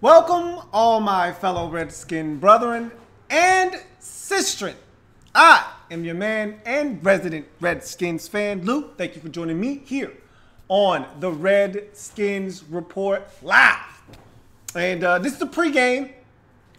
Welcome, all my fellow Redskin brethren and sistren. I am your man and resident Redskins fan, Luke. Thank you for joining me here on the Redskins Report Live. And this is the pregame.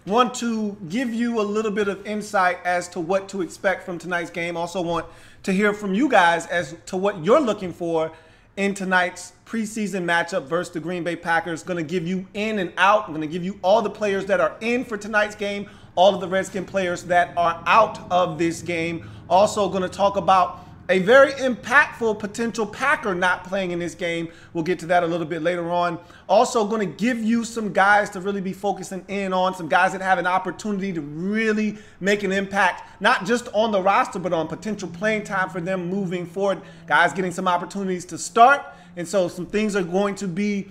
Want to give you a little bit of insight as to what to expect from tonight's game. Also want to hear from you guys as to what you're looking for in tonight's preseason matchup versus the Green Bay Packers. Going to give you in and out. I'm going to give you all the players that are in for tonight's game, all of the Redskin players that are out of this game. Also going to talk about a very impactful potential Packer not playing in this game. We'll get to that a little bit later on. Also going to give you some guys to really be focusing in on, some guys that have an opportunity to really make an impact, not just on the roster, but on potential playing time for them moving forward. Guys getting some opportunities to start. And so some things are going to be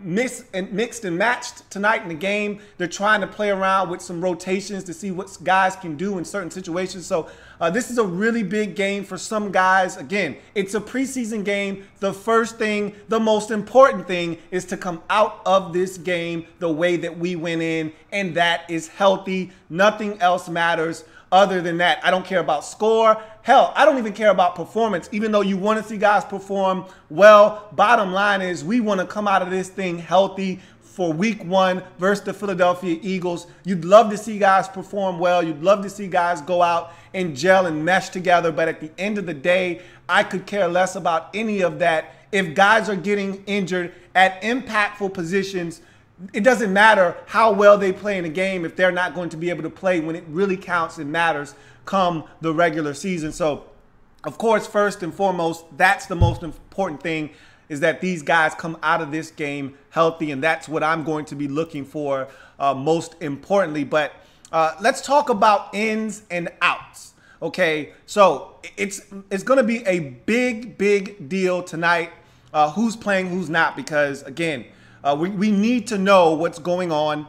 mixed and matched tonight in the game. They're trying to play around with some rotations to see what guys can do in certain situations. So this is a really big game for some guys. Again, it's a preseason game. The first thing, the most important thing is to come out of this game the way that we went in, and that is healthy. Nothing else matters. Other than that, I don't care about score. Hell, I don't even care about performance, even though you want to see guys perform well. Bottom line is we want to come out of this thing healthy for week 1 versus the Philadelphia Eagles. You'd love to see guys perform well. You'd love to see guys go out and gel and mesh together. But at the end of the day, I could care less about any of that. If guys are getting injured at impactful positions, it doesn't matter how well they play in a game if they're not going to be able to play when it really counts and matters come the regular season. So, of course, first and foremost, that's the most important thing, is that these guys come out of this game healthy, and that's what I'm going to be looking for most importantly. But let's talk about ins and outs. Okay, so it's going to be a big deal tonight, who's playing, who's not, because, again, we need to know what's going on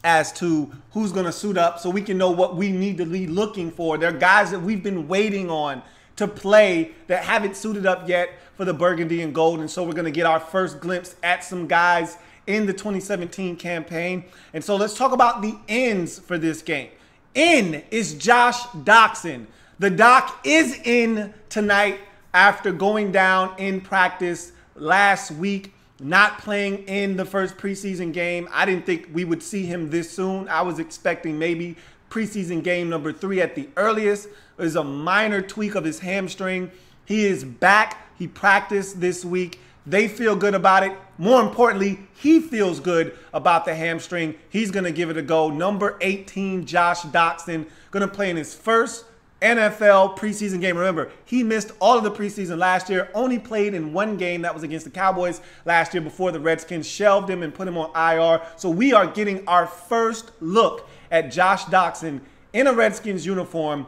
as to who's going to suit up so we can know what we need to be looking for. There are guys that we've been waiting on to play that haven't suited up yet for the burgundy and gold. And so we're going to get our first glimpse at some guys in the 2017 campaign. And so let's talk about the ins for this game. In is Josh Doctson. The Doc is in tonight after going down in practice last week, not playing in the first preseason game. I didn't think we would see him this soon. I was expecting maybe preseason game number 3 at the earliest. It was a minor tweak of his hamstring. He is back. He practiced this week. They feel good about it. More importantly, he feels good about the hamstring. He's going to give it a go. Number 18, Josh Doctson, going to play in his first NFL preseason game. Remember, he missed all of the preseason last year, only played in one game. That was against the Cowboys last year before the Redskins shelved him and put him on IR. So we are getting our first look at Josh Doctson in a Redskins uniform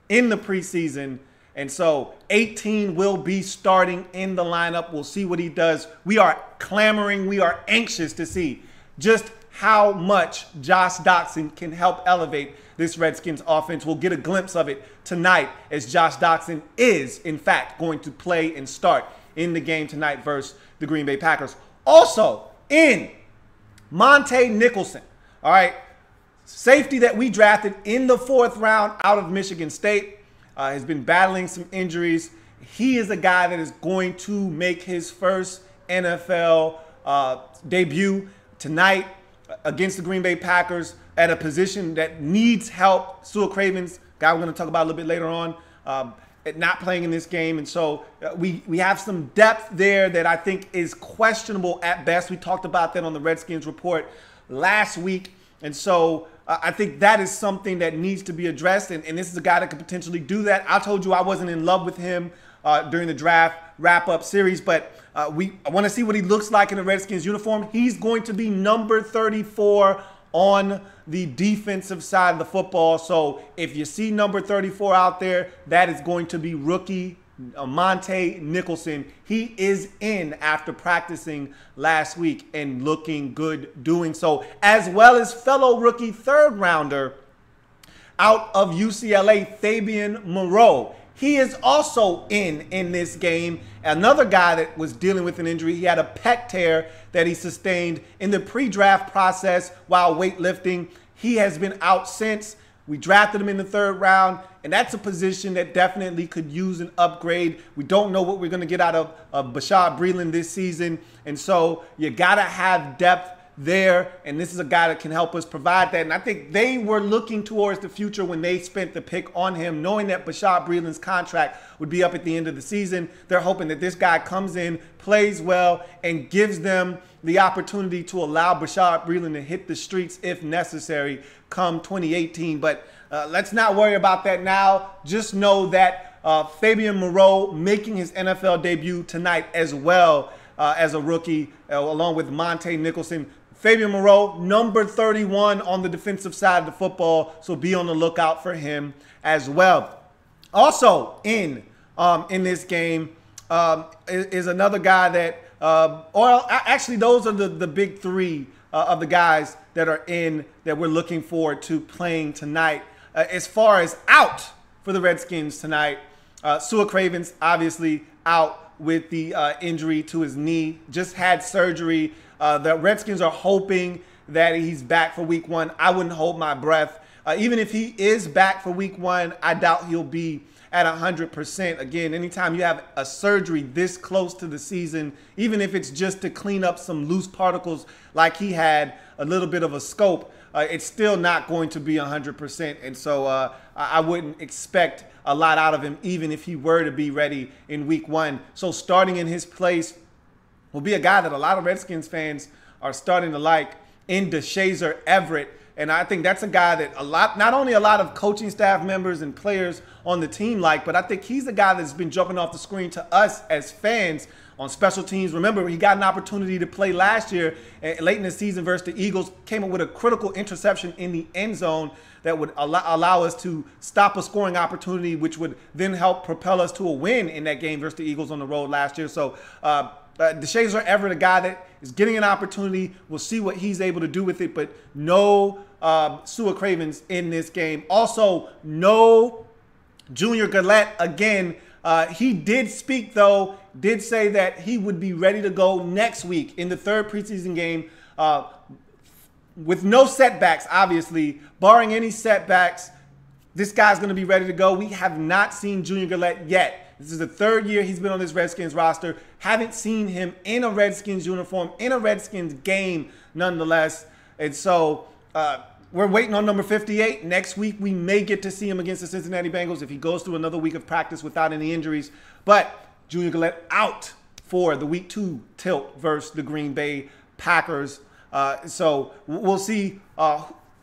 in the preseason. And so 18 will be starting in the lineup. We'll see what he does. We are clamoring. We are anxious to see just how much Josh Doctson can help elevate this Redskins offense. We'll get a glimpse of it tonight as Josh Doctson is, in fact, going to play and start in the game tonight versus the Green Bay Packers. Also, in Monte Nicholson, all right, safety that we drafted in the 4th round out of Michigan State, has been battling some injuries. He is a guy that is going to make his first NFL debut tonight against the Green Bay Packers at a position that needs help. Sewell Craven's guy we're going to talk about a little bit later on, not playing in this game. And so we have some depth there that I think is questionable at best. We talked about that on the Redskins Report last week. And so I think that is something that needs to be addressed. And this is a guy that could potentially do that. I told you I wasn't in love with him during the draft wrap-up series, but I want to see what he looks like in a Redskins uniform. He's going to be number 34 on the defensive side of the football. So if you see number 34 out there, that is going to be rookie Monte Nicholson. He is in after practicing last week and looking good doing so, as well as fellow rookie 3rd rounder out of UCLA, Fabian Moreau. He is also in this game. Another guy that was dealing with an injury. He had a pec tear that he sustained in the pre-draft process while weightlifting. He has been out since. We drafted him in the 3rd round, and that's a position that definitely could use an upgrade. We don't know what we're going to get out of Bashaud Breeland this season, and so you got to have depth there, and this is a guy that can help us provide that. And I think they were looking towards the future when they spent the pick on him, knowing that Bashaud Breeland's contract would be up at the end of the season. They're hoping that this guy comes in, plays well, and gives them the opportunity to allow Bashaud Breeland to hit the streets if necessary come 2018. But let's not worry about that now. Just know that Fabian Moreau making his NFL debut tonight as well as a rookie, along with Monte Nicholson. Fabian Moreau, number 31 on the defensive side of the football, so be on the lookout for him as well. Also in this game is another guy that, actually those are the big 3 of the guys that are in that we're looking forward to playing tonight. As far as out for the Redskins tonight, Sua Cravens obviously out with the injury to his knee, just had surgery. The Redskins are hoping that he's back for week 1. I wouldn't hold my breath. Even if he is back for week 1, I doubt he'll be at 100%. Again, anytime you have a surgery this close to the season, even if it's just to clean up some loose particles like he had, a little bit of a scope, it's still not going to be 100%. And so I wouldn't expect a lot out of him, even if he were to be ready in week 1. So starting in his place will be a guy that a lot of Redskins fans are starting to like, in DeShazer Everett. And I think that's a guy that not only a lot of coaching staff members and players on the team like, but I think he's the guy that's been jumping off the screen to us as fans on special teams. Remember, he got an opportunity to play last year late in the season versus the Eagles, came up with a critical interception in the end zone that would allow us to stop a scoring opportunity, which would then help propel us to a win in that game versus the Eagles on the road last year. So DeShazer Everett, a guy that is getting an opportunity. We'll see what he's able to do with it, but no Sua Cravens in this game. Also, no Junior Galette again. He did speak, though, did say that he would be ready to go next week in the 3rd preseason game with no setbacks, obviously. Barring any setbacks, this guy's going to be ready to go. We have not seen Junior Galette yet. This is the 3rd year he's been on this Redskins roster. Haven't seen him in a Redskins uniform, in a Redskins game, nonetheless. And so we're waiting on number 58. Next week, we may get to see him against the Cincinnati Bengals if he goes through another week of practice without any injuries. But Junior Galette out for the week 2 tilt versus the Green Bay Packers. So we'll see.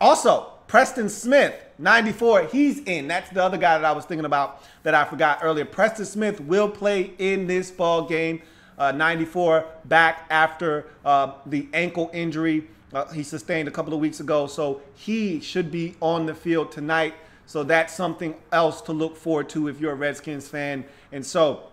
Also, Preston Smith, 94, he's in. That's the other guy that I was thinking about that I forgot earlier. Preston Smith will play in this ball game. 94, back after the ankle injury he sustained a couple of weeks ago. So he should be on the field tonight. So that's something else to look forward to if you're a Redskins fan. And so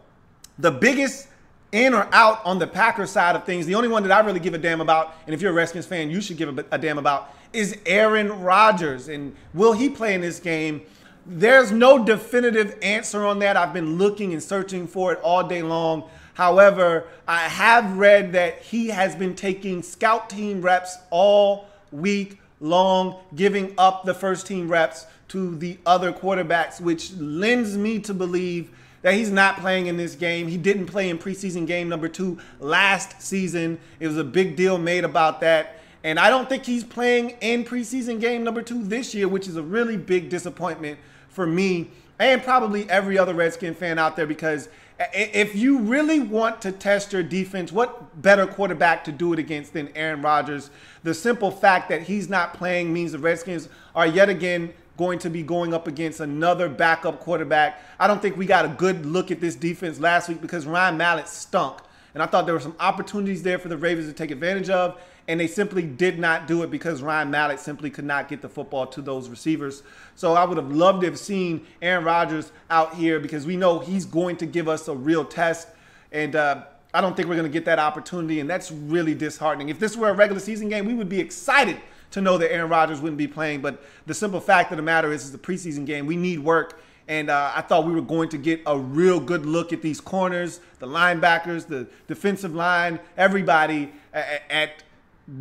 the biggest in or out on the Packers side of things, the only one that I really give a damn about, and if you're a Redskins fan, you should give a damn about, is Aaron Rodgers. And will he play in this game? There's no definitive answer on that. I've been looking and searching for it all day long. However, I have read that he has been taking scout team reps all week long, giving up the first team reps to the other quarterbacks, which lends me to believe that he's not playing in this game. He didn't play in preseason game number 2 last season. It was a big deal made about that. And I don't think he's playing in preseason game number 2 this year, which is a really big disappointment for me and probably every other Redskin fan out there, because if you really want to test your defense, what better quarterback to do it against than Aaron Rodgers? The simple fact that he's not playing means the Redskins are yet again going to be going up against another backup quarterback. I don't think we got a good look at this defense last week because Ryan Mallett stunk. And I thought there were some opportunities there for the Ravens to take advantage of, and they simply did not do it because Ryan Mallett simply could not get the football to those receivers. So I would have loved to have seen Aaron Rodgers out here because we know he's going to give us a real test. And I don't think we're going to get that opportunity, and that's really disheartening. If this were a regular season game, we would be excited to know that Aaron Rodgers wouldn't be playing. But the simple fact of the matter is it's a preseason game. We need work, And I thought we were going to get a real good look at these corners, the linebackers, the defensive line, everybody at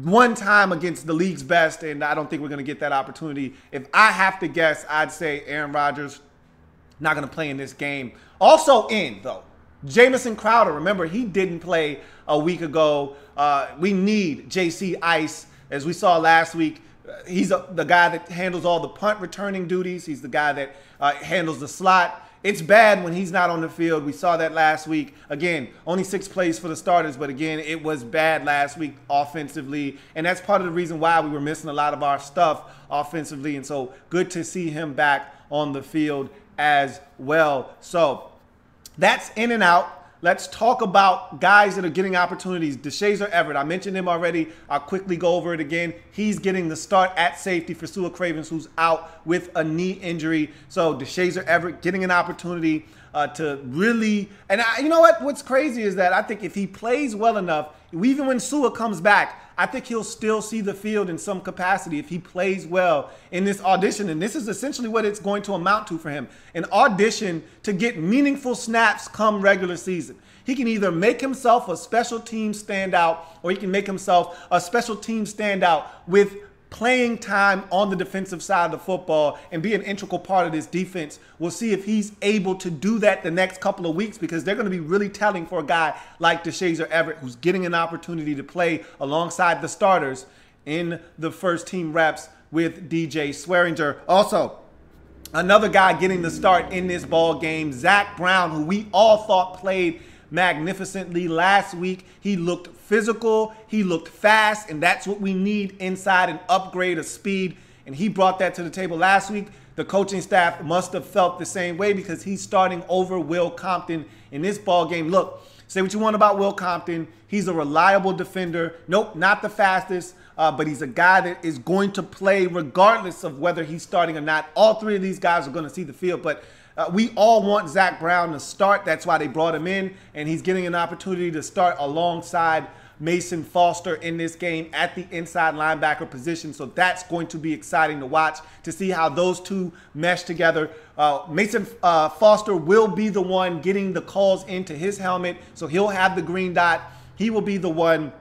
one time against the league's best. And I don't think we're going to get that opportunity. If I have to guess, I'd say Aaron Rodgers not going to play in this game. Also in, though, Jamison Crowder. Remember, he didn't play a week ago. We need J.C. Ice, as we saw last week. He's the guy that handles all the punt returning duties. He's the guy that handles the slot. It's bad when he's not on the field. We saw that last week. Again, only 6 plays for the starters, but again, it was bad last week offensively. And that's part of the reason why we were missing a lot of our stuff offensively. And so good to see him back on the field as well. So that's in and out. Let's talk about guys that are getting opportunities. DeShazer Everett, I mentioned him already. I'll quickly go over it again. He's getting the start at safety for Sua Cravens, who's out with a knee injury. So DeShazer Everett getting an opportunity to really, and you know what? What's crazy is that I think if he plays well enough, even when Sua comes back, I think he'll still see the field in some capacity if he plays well in this audition. And this is essentially what it's going to amount to for him. An audition to get meaningful snaps come regular season. He can either make himself a special team standout, or he can make himself a special team standout with playing time on the defensive side of the football and be an integral part of this defense. We'll see if he's able to do that the next couple of weeks, because they're going to be really telling for a guy like DeShazer Everett, who's getting an opportunity to play alongside the starters in the first team reps with DJ Swearinger. Also, another guy getting the start in this ball game, Zach Brown, who we all thought played magnificently last week. He looked physical, he looked fast, and that's what we need inside, an upgrade of speed. And he brought that to the table last week. The coaching staff must have felt the same way, because he's starting over Will Compton in this ball game. Look, say what you want about Will Compton. He's a reliable defender. Nope, not the fastest, but he's a guy that is going to play regardless of whether he's starting or not. All 3 of these guys are going to see the field, but we all want Zach Brown to start. That's why they brought him in, and he's getting an opportunity to start alongside Mason Foster in this game at the inside linebacker position. So that's going to be exciting to watch, to see how those two mesh together. Mason Foster will be the one getting the calls into his helmet, so he'll have the green dot. He will be the one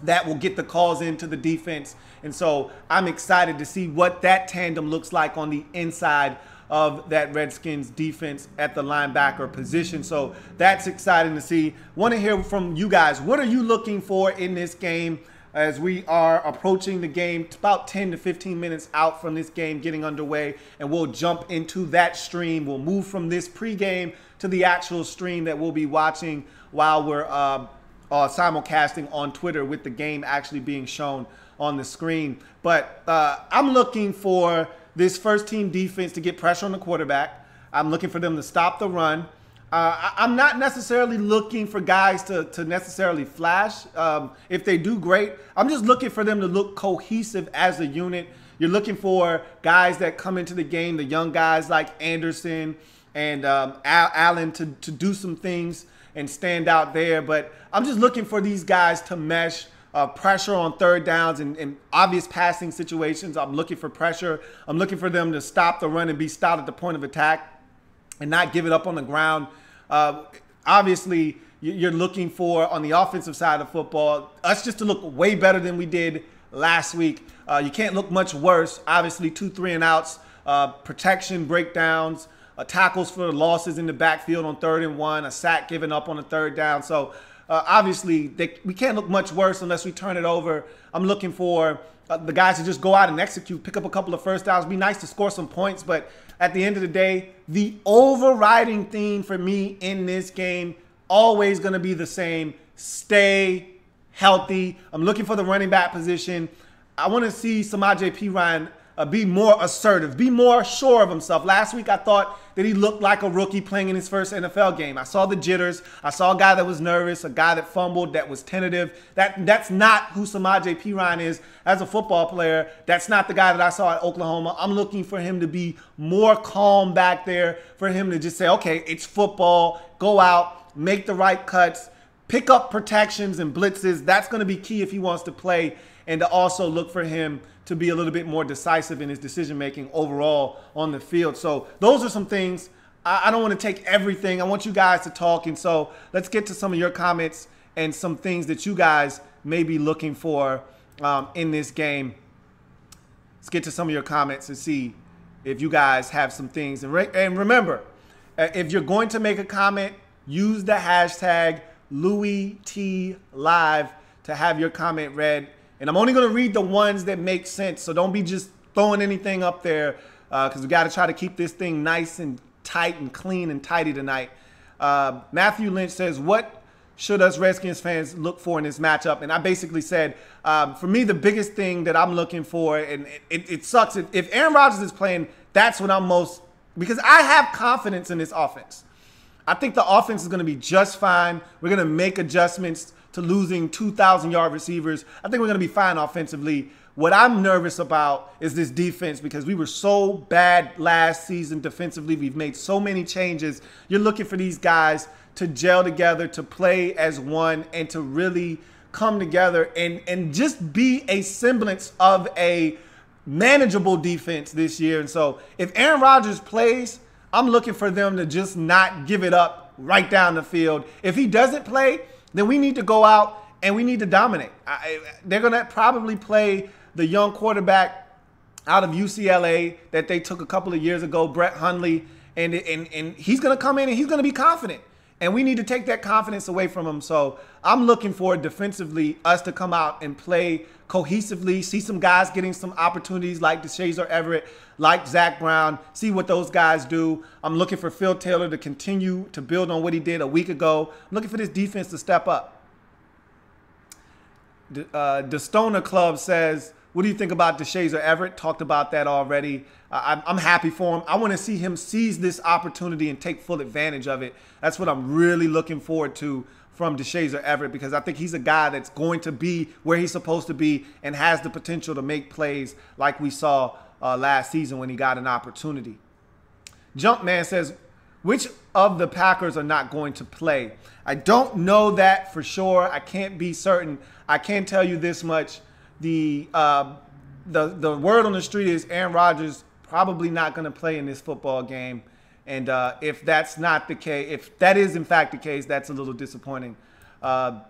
that will get the calls into the defense. And so I'm excited to see what that tandem looks like on the inside of that Redskins defense at the linebacker position. So that's exciting to see. Want to hear from you guys. What are you looking for in this game as we are approaching the game? It's about 10 to 15 minutes out from this game getting underway, and we'll jump into that stream. We'll move from this pregame to the actual stream that we'll be watching while we're simulcasting on Twitter, with the game actually being shown on the screen. But I'm looking for this first team defense to get pressure on the quarterback. I'm looking for them to stop the run. I'm not necessarily looking for guys to necessarily flash. If they do, great. I'm just looking for them to look cohesive as a unit. You're looking for guys that come into the game, the young guys like Anderson and Allen, to do some things and stand out there. But I'm just looking for these guys to mesh. Pressure on third downs and obvious passing situations. I'm looking for pressure. I'm looking for them to stop the run and be stout at the point of attack and not give it up on the ground. Obviously, you're looking for, on the offensive side of football, us just to look way better than we did last week. You can't look much worse. Obviously, 2 3 and outs, protection breakdowns, tackles for losses in the backfield on 3rd and 1, a sack given up on the 3rd down. So obviously, we can't look much worse unless we turn it over. I'm looking for the guys to just go out and execute, pick up a couple of first downs. Be nice to score some points, but at the end of the day, the overriding theme for me in this game always going to be the same: stay healthy. I'm looking for the running back position. I want to see Samaje Perine be more assertive, be more sure of himself. Last week, I thought that he looked like a rookie playing in his first NFL game. I saw the jitters. I saw a guy that was nervous, a guy that fumbled, that was tentative. That's not who Samaje Perine is as a football player. That's not the guy that I saw at Oklahoma. I'm looking for him to be more calm back there, for him to just say, okay, it's football. Go out, make the right cuts, pick up protections and blitzes. That's going to be key if he wants to play, and to also look for him to be a little bit more decisive in his decision-making overall on the field. So those are some things I don't want to take everything. I want you guys to talk. And so let's get to some of your comments and some things that you guys may be looking for in this game. Let's get to some of your comments and see if you guys have some things. And remember, if you're going to make a comment, use the hashtag Louie Tee Live to have your comment read. And I'm only going to read the ones that make sense. So don't be just throwing anything up there because we got to try to keep this thing nice and tight and clean and tidy tonight. Matthew Lynch says, what should us Redskins fans look for in this matchup? And I basically said, for me, the biggest thing that I'm looking for, and it sucks. If Aaron Rodgers is playing, that's what I'm most, because I have confidence in this offense. I think the offense is going to be just fine. We're going to make adjustments to losing 2,000-yard receivers. I think we're going to be fine offensively. What I'm nervous about is this defense because we were so bad last season defensively. We've made so many changes. You're looking for these guys to gel together, to play as one, and to really come together and just be a semblance of a manageable defense this year. And so if Aaron Rodgers plays, I'm looking for them to just not give it up right down the field. If he doesn't play, then we need to go out and we need to dominate. They're going to probably play the young quarterback out of UCLA that they took a couple of years ago, Brett Hundley, and he's going to come in and he's going to be confident. And we need to take that confidence away from him. So I'm looking for defensively us to come out and play cohesively, see some guys getting some opportunities like DeShazer Everett, like Zach Brown, see what those guys do. I'm looking for Phil Taylor to continue to build on what he did a week ago. I'm looking for this defense to step up. The Stoner Club says, what do you think about DeShazer Everett? Talked about that already. I'm happy for him. I want to see him seize this opportunity and take full advantage of it. That's what I'm really looking forward to from DeShazer Everett because I think he's a guy that's going to be where he's supposed to be and has the potential to make plays like we saw last season when he got an opportunity. Jumpman says, which of the Packers are not going to play? I don't know that for sure. I can't be certain. I can tell you this much. The word on the street is Aaron Rodgers probably not going to play in this football game. And if that's not the case, if that is in fact the case, that's a little disappointing. The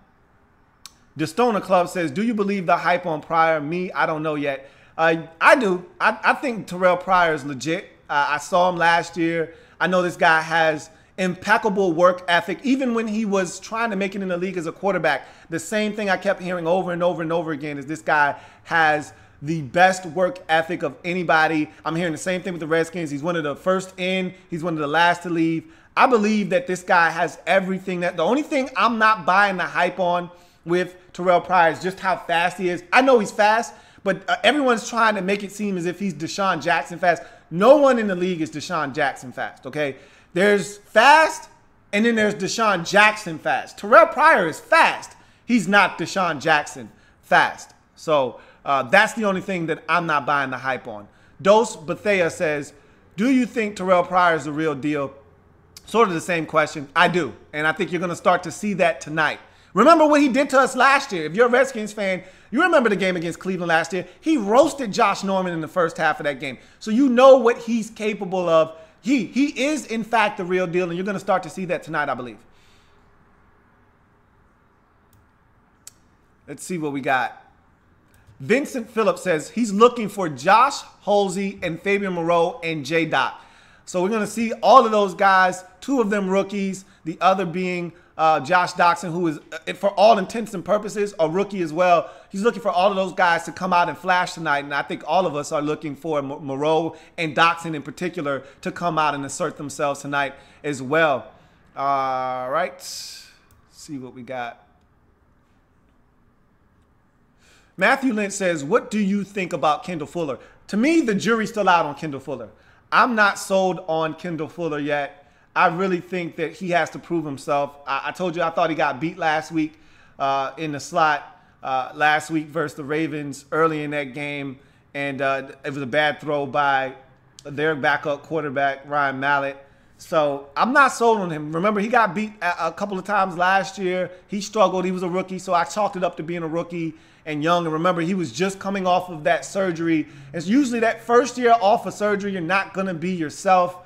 Stoner Club says, do you believe the hype on Pryor? Me, I don't know yet. I do. I think Terrell Pryor is legit. I saw him last year. I know this guy has impeccable work ethic. Even when he was trying to make it in the league as a quarterback, the same thing I kept hearing over and over and over again is this guy has the best work ethic of anybody. I'm hearing the same thing with the Redskins. He's one of the first in. He's one of the last to leave. I believe that this guy has everything. The only thing I'm not buying the hype on with Terrell Pryor is just how fast he is. I know he's fast, but everyone's trying to make it seem as if he's Deshaun Jackson fast. No one in the league is Deshaun Jackson fast, okay? There's fast, and then there's Deshaun Jackson fast. Terrell Pryor is fast. He's not Deshaun Jackson fast. So that's the only thing that I'm not buying the hype on. Dos Bethea says, do you think Terrell Pryor is the real deal? Sort of the same question. I do. And I think you're going to start to see that tonight. Remember what he did to us last year. If you're a Redskins fan, you remember the game against Cleveland last year. He roasted Josh Norman in the first half of that game. So you know what he's capable of. He is, in fact, the real deal, and you're going to start to see that tonight, I believe. Let's see what we got. Vincent Phillips says he's looking for Josh Holsey and Fabian Moreau and J-Doc. So we're going to see all of those guys, two of them rookies, the other being Josh Doxson, who is, for all intents and purposes, a rookie as well. He's looking for all of those guys to come out and flash tonight, and I think all of us are looking for Moreau and Doxson in particular to come out and assert themselves tonight as well. All right, let's see what we got. Matthew Lynch says, what do you think about Kendall Fuller? To me, the jury's still out on Kendall Fuller. I'm not sold on Kendall Fuller yet. I really think that he has to prove himself. I told you I thought he got beat last week in the slot last week versus the Ravens early in that game. And it was a bad throw by their backup quarterback, Ryan Mallett. So I'm not sold on him. Remember, he got beat a couple of times last year. He struggled. He was a rookie, so I chalked it up to being a rookie and young. And remember, he was just coming off of that surgery. It's usually that first year off of surgery, you're not going to be yourself.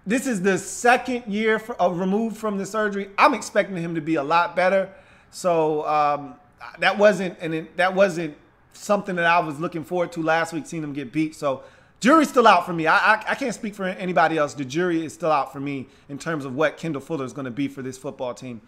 this is the second year removed from the surgery. I'm expecting him to be a lot better. So that wasn't something that I was looking forward to last week, seeing him get beat. So jury's still out for me. I can't speak for anybody else. The jury is still out for me in terms of what Kendall Fuller is going to be for this football team.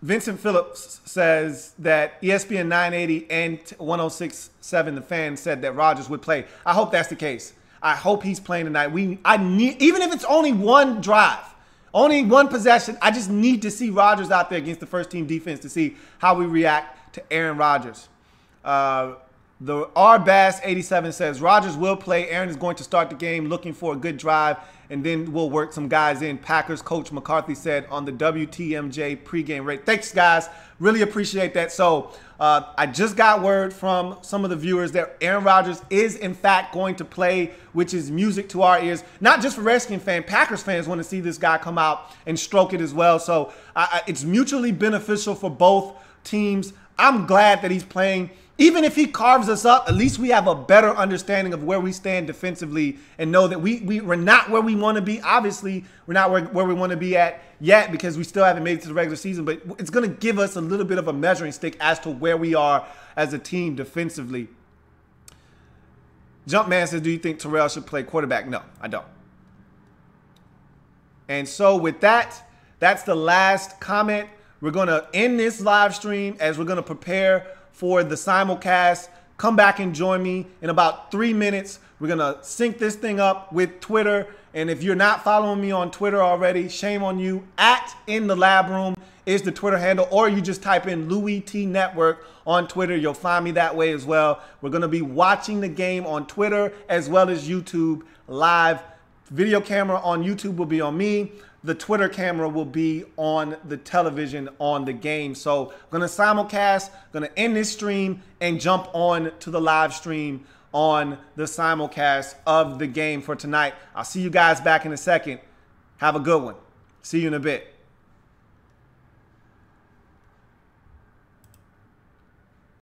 Vincent Phillips says that ESPN 980 and 106.7 The Fan said that Rodgers would play. I hope that's the case. I hope he's playing tonight. Even if it's only one drive, only one possession, I just need to see Rodgers out there against the first-team defense to see how we react to Aaron Rodgers. The R Bass 87 says Rodgers will play. Aaron is going to start the game looking for a good drive, and then we'll work some guys in. Packers coach McCarthy said on the WTMJ pregame rate. Thanks, guys. Really appreciate that. So I just got word from some of the viewers that Aaron Rodgers is, in fact, going to play, which is music to our ears. Not just for Redskins fans. Packers fans want to see this guy come out and stroke it as well. So it's mutually beneficial for both teams. I'm glad that he's playing. Even if he carves us up, at least we have a better understanding of where we stand defensively and know that we're not where we want to be. Obviously, we're not where we want to be at yet because we still haven't made it to the regular season. But it's going to give us a little bit of a measuring stick as to where we are as a team defensively. Jumpman says, do you think Terrell should play quarterback? No, I don't. And so with that, that's the last comment. We're going to end this live stream as we're going to prepare for the simulcast. Come back and join me in about 3 minutes. We're going to sync this thing up with Twitter. And if you're not following me on Twitter already, shame on you. @InTheLabRoom is the Twitter handle. Or you just type in Louie Tee Network on Twitter. You'll find me that way as well. We're going to be watching the game on Twitter as well as YouTube live. Video camera on YouTube will be on me. The Twitter camera will be on the television on the game. So I'm going to simulcast, going to end this stream and jump on to the live stream on the simulcast of the game for tonight. I'll see you guys back in a second. Have a good one. See you in a bit.